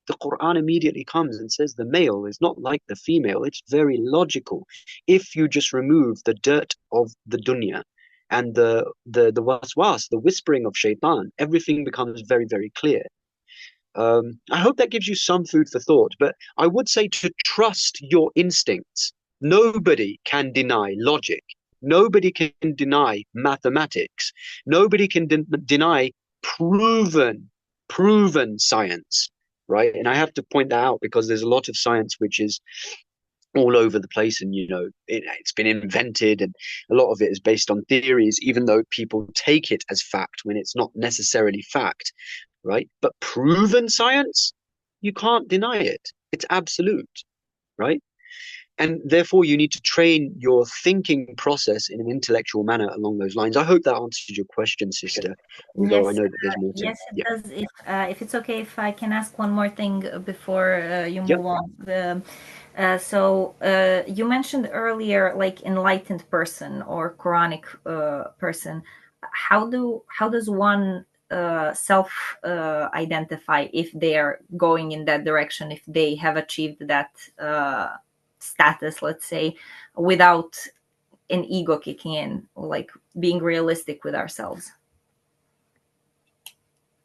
The Quran immediately comes and says the male is not like the female. It's very logical. If you just remove the dirt of the dunya and the waswas, the whispering of shaitan, everything becomes very, very clear. I hope that gives you some food for thought, but I would say to trust your instincts. Nobody can deny logic. Nobody can deny mathematics. Nobody can deny proven science, right? And I have to point that out because there's a lot of science which is all over the place, and it's been invented, and a lot of it is based on theories, even though people take it as fact when it's not necessarily fact, right? But proven science, you can't deny it. It's absolute, right? And therefore you need to train your thinking process in an intellectual manner along those lines. I hope that answers your question, sister, although I Yes, know that there's more to yes, it yeah. does. If it's okay, if I can ask one more thing before you Yep. move on. You mentioned earlier, like enlightened person or Quranic person. How does one self identify if they are going in that direction, if they have achieved that status, let's say, without an ego kicking in, like being realistic with ourselves?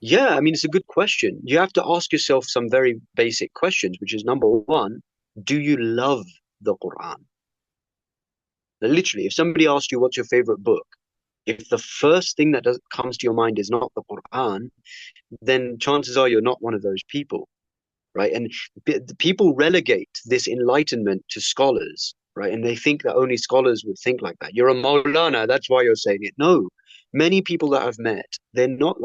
Yeah, I mean, it's a good question. You have to ask yourself some very basic questions, which is number one, do you love the Quran? Now, literally, if somebody asks you what's your favorite book, if the first thing that comes to your mind is not the Quran, then chances are you're not one of those people, right? And people relegate this enlightenment to scholars, right? And they think that only scholars would think like that. You're a Maulana, that's why you're saying it. No, many people that I've met, they're not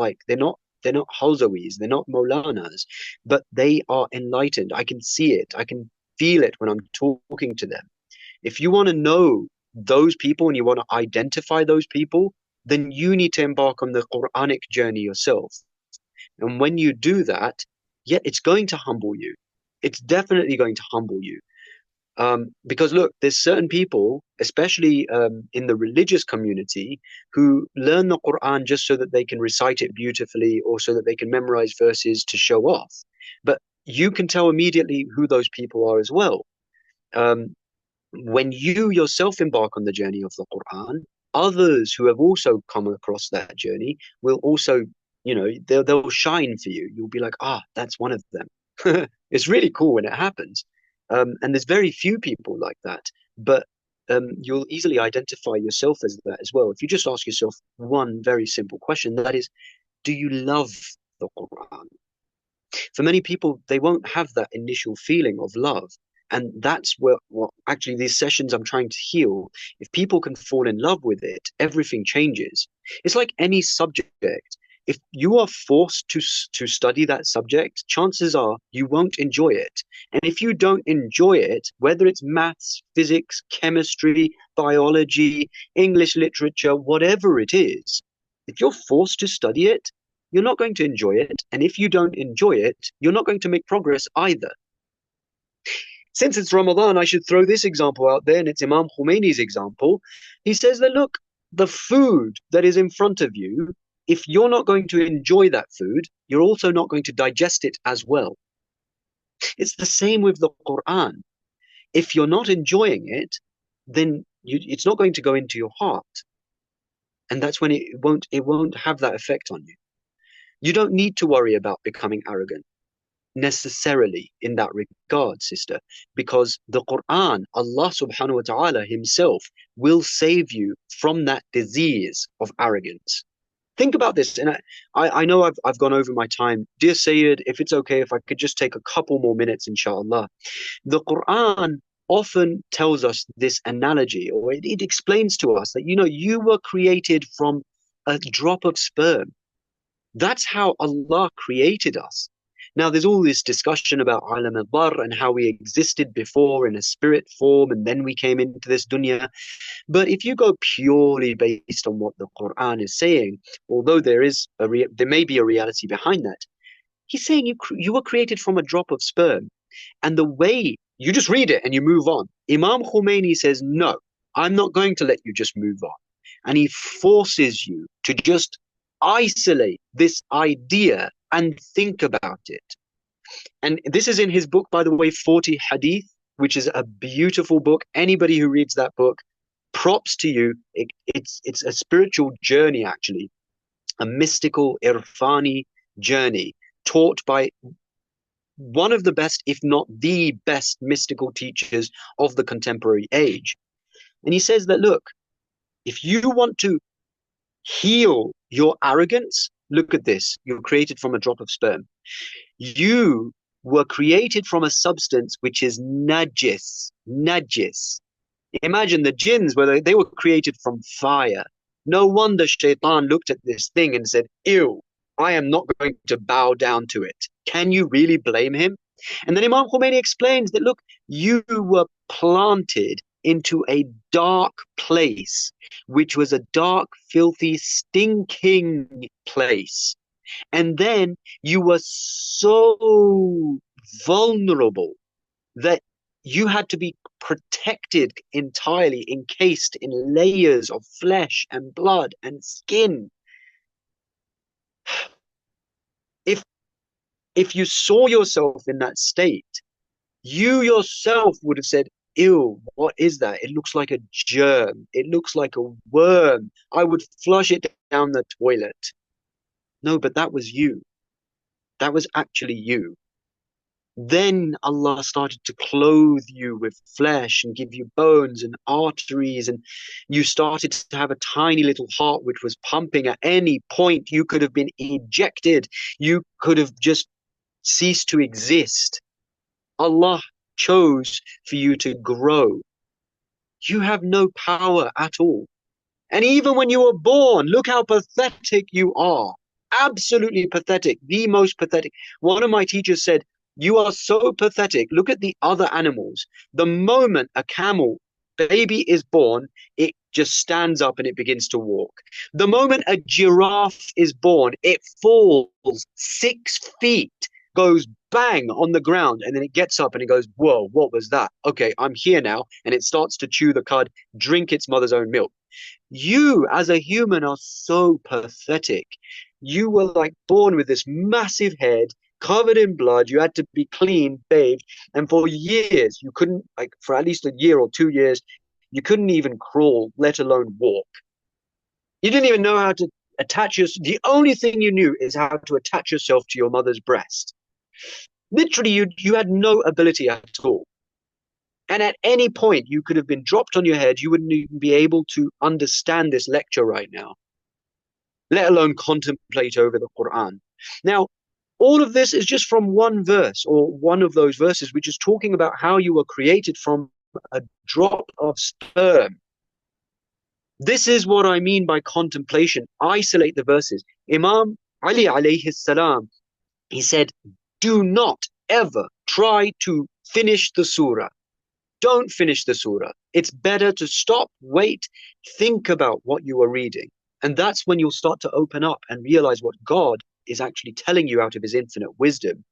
Hawzawis, they're not Maulanas, but they are enlightened. I can see it. I can feel it when I'm talking to them. If you want to know those people and you want to identify those people, then you need to embark on the Quranic journey yourself. And when you do that, yeah, it's going to humble you. It's definitely going to humble you. Because look, there's certain people, especially in the religious community, who learn the Quran just so that they can recite it beautifully or so that they can memorize verses to show off. But you can tell immediately who those people are as well. When you yourself embark on the journey of the Quran, others who have also come across that journey will also, they'll shine for you. You'll be like, that's one of them. It's really cool when it happens. And there's very few people like that, but you'll easily identify yourself as that as well. If you just ask yourself one very simple question, that is, do you love the Quran? For many people, they won't have that initial feeling of love. And that's what actually these sessions I'm trying to heal. If people can fall in love with it, everything changes. It's like any subject. If you are forced to study that subject, chances are you won't enjoy it. And if you don't enjoy it, whether it's maths, physics, chemistry, biology, English literature, whatever it is, if you're forced to study it, you're not going to enjoy it. And if you don't enjoy it, you're not going to make progress either. Since it's Ramadan, I should throw this example out there, and it's Imam Khomeini's example. He says that, look, the food that is in front of you, if you're not going to enjoy that food, you're also not going to digest it as well. It's the same with the Quran. If you're not enjoying it, then it's not going to go into your heart. And that's when it won't have that effect on you. You don't need to worry about becoming arrogant necessarily in that regard, sister, because the Quran, Allah subhanahu wa ta'ala himself will save you from that disease of arrogance. Think about this, and I know I've gone over my time. Dear Sayyid, if it's okay, if I could just take a couple more minutes, inshallah. The Quran often tells us this analogy, or it explains to us that, you were created from a drop of sperm. That's how Allah created us. Now, there's all this discussion about alam al-dar and how we existed before in a spirit form and then we came into this dunya. But if you go purely based on what the Quran is saying, although there may be a reality behind that, he's saying you were created from a drop of sperm. And the way you just read it and you move on. Imam Khomeini says, no, I'm not going to let you just move on. And he forces you to just isolate this idea and think about it. And this is in his book, by the way, 40 Hadith, which is a beautiful book. Anybody who reads that book, props to you. It's a spiritual journey, actually, a mystical, irfani journey taught by one of the best, if not the best, mystical teachers of the contemporary age. And he says that, look, if you want to heal your arrogance, look at this. You're created from a drop of sperm. You were created from a substance which is najis. Najis. Imagine the jinns, where they were created from fire. No wonder Shaitan looked at this thing and said, ew, I am not going to bow down to it. Can you really blame him? And then Imam Khomeini explains that, look, you were planted into a dark place, which was a dark, filthy, stinking place. And then you were so vulnerable that you had to be protected entirely, encased in layers of flesh and blood and skin. If you saw yourself in that state, you yourself would have said, ew, what is that? It looks like a germ. It looks like a worm. I would flush it down the toilet. No, but that was you. That was actually you. Then Allah started to clothe you with flesh and give you bones and arteries, and you started to have a tiny little heart which was pumping. At any point you could have been ejected. You could have just ceased to exist. Allah chose for you to grow. You have no power at all. And even when you were born, look how pathetic you are. Absolutely pathetic. The most pathetic. One of my teachers said, you are so pathetic. Look at the other animals. The moment a camel baby is born, it just stands up and it begins to walk. The moment a giraffe is born, it falls 6 feet, goes bang on the ground, and then it gets up and it goes, whoa, what was that? Okay, I'm here now. And it starts to chew the cud, drink its mother's own milk. You as a human are so pathetic. You were like born with this massive head, covered in blood. You had to be clean, bathed. And for years, you couldn't, like for at least a year or 2 years, you couldn't even crawl, let alone walk. You didn't even know how to attach yourself. The only thing you knew is how to attach yourself to your mother's breast. Literally, you had no ability at all. And at any point, you could have been dropped on your head. You wouldn't even be able to understand this lecture right now, let alone contemplate over the Quran. Now, all of this is just from one verse, or one of those verses, which is talking about how you were created from a drop of sperm. This is what I mean by contemplation. Isolate the verses. Imam Ali alayhi salam, he said, do not ever try to finish the surah. Don't finish the surah. It's better to stop, wait, think about what you are reading. And that's when you'll start to open up and realize what God is actually telling you out of his infinite wisdom.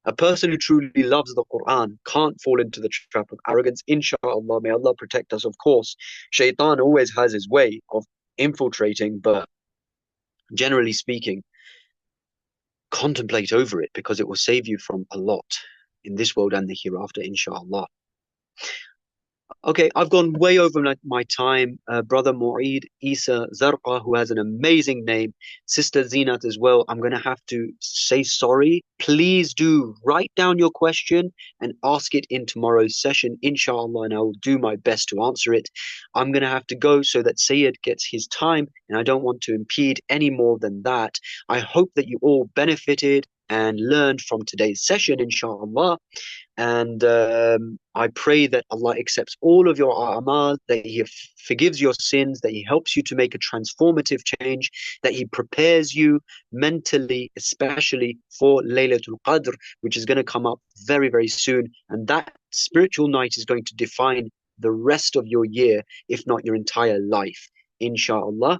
A person who truly loves the Quran can't fall into the trap of arrogance. Inshallah, may Allah protect us, of course. Shaitan always has his way of infiltrating, but generally speaking, contemplate over it, because it will save you from a lot in this world and the hereafter, inshallah. Okay, I've gone way over my time. Brother Mu'eed Isa Zarqa, who has an amazing name, Sister Zinat as well. I'm going to have to say sorry. Please do write down your question and ask it in tomorrow's session, inshallah, and I will do my best to answer it. I'm going to have to go so that Sayyid gets his time, and I don't want to impede any more than that. I hope that you all benefited and learned from today's session, inshallah. And I pray that Allah accepts all of your a'mal, that He forgives your sins, that He helps you to make a transformative change, that He prepares you mentally, especially for Laylatul Qadr, which is going to come up very, very soon. And that spiritual night is going to define the rest of your year, if not your entire life. Insha'Allah.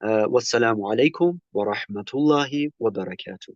Wassalamu alaikum wa rahmatullahi wa barakatuh.